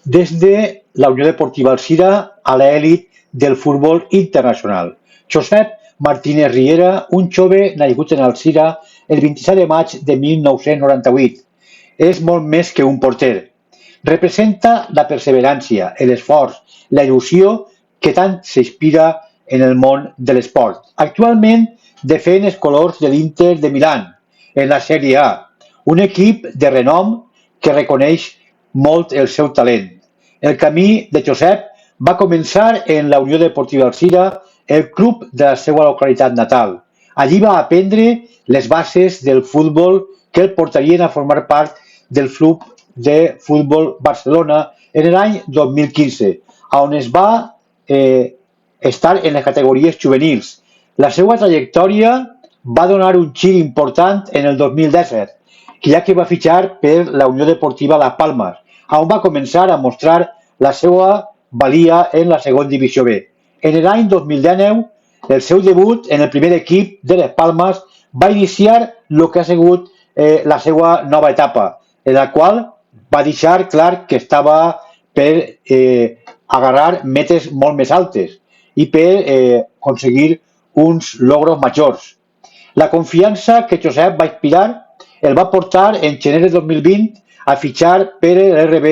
desde la Unió Deportiva Alzira a l'elit del futbol internacional. Josep Martínez Riera, un jove nascut en Alzira el 27 de maig de 1998. És molt més que un porter. Representa la perseverància, l'esforç, la il·lusió que tant s'inspira en el món de l'esport. Actualment defèn els colors de l'Inter de Milán en la Sèrie A, un equip de renom que reconeix molt el seu talent. El camí de Josep va començar en la Unió Deportiva Alzira, el club de la seva localitat natal. Allí va aprendre les bases del futbol que el portarien a formar part del Club de Futbol Barcelona en l'any 2015, on es va estar en les categories juvenils. La seva trajectòria va donar un gir important en el 2017, ja que va fitxar per la Unió Deportiva Las Palmas, on va començar a mostrar la seva valia en la segona divisió B. En l'any 2019, el seu debut en el primer equip de Les Palmas va iniciar el que ha sigut la seva nova etapa, en la qual va deixar clar que estava per agarrar metes molt més altes i per aconseguir uns logros majors. La confiança que Josep va inspirar el va portar en gener de 2020 a fitxar per l'RB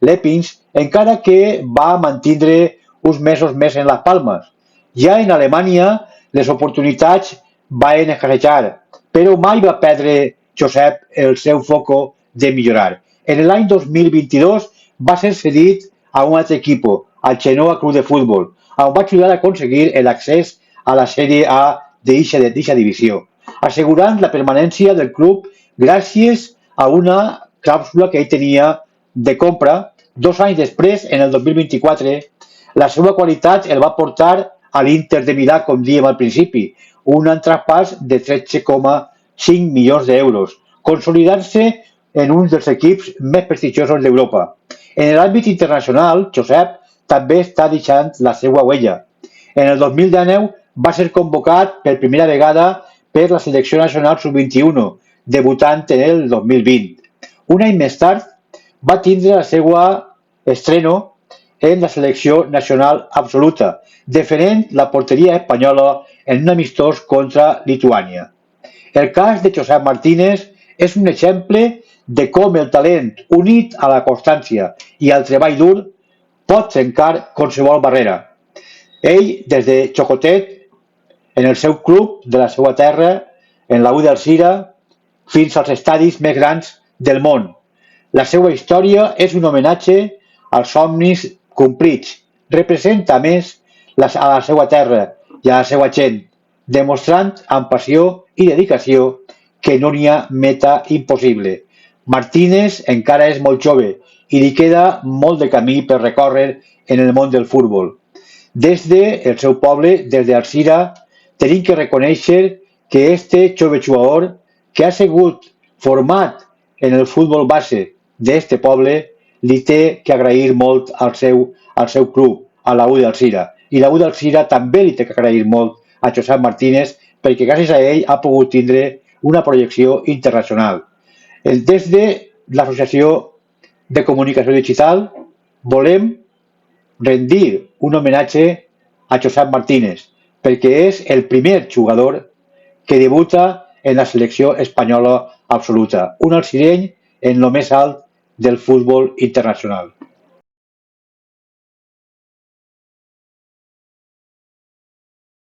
Leipzig, encara que va mantindre uns mesos més en Las Palmas. Ja en Alemanya les oportunitats van escassejar, però mai va perdre Josep el seu foco de millorar. En l'any 2022 va ser cedit a un altre equip, al Genoa Club de Futbol, on va ajudar a aconseguir l'accés a la Sèrie A d'aquesta divisió, assegurant la permanència del club gràcies a una clàusula que ell tenia de compra. 2 anys després, en el 2024, la seva qualitat el va portar a l'Inter de Milà, com dèiem al principi, un traspàs de 13,5 milions d'euros, consolidant-se en un dels equips més prestigiosos d'Europa. En l'àmbit internacional, Josep també està deixant la seva huella. En el 2019 va ser convocat per primera vegada per la selecció nacional sub-21, debutant en el 2020. Un any més tard va tindre la seva estreno en la selecció nacional absoluta, defendent la porteria espanyola en un amistós contra Lituània. El cas de Josep Martínez és un exemple de com el talent, unit a la constància i al treball dur, pot trencar qualsevol barrera. Ell, des de xocotet, en el seu club de la seva terra, en la U d'Alzira, fins als estadis més grans del món. La seva història és un homenatge als somnis complits. Representa, a més, a la seva terra i a la seva gent, demostrant amb passió i dedicació que no n'hi ha meta impossible. Martínez encara és molt jove i li queda molt de camí per recórrer en el món del futbol. Des del seu poble, des d'Alzira, tenim que reconèixer que este jove jugador, que ha sigut format en el futbol base d'este poble, li té que agrair molt al seu club, a la U d'Alzira. I la U d'Alzira també li té que agrair molt a Josep Martínez, perquè gràcies a ell ha pogut tindre una projecció internacional. Des de l'Associació de Comunicació Digital volem rendir un homenatge a Josep Martínez, perquè és el primer jugador que debuta en la selecció espanyola absoluta, un alzireny en lo més alt del futbol internacional.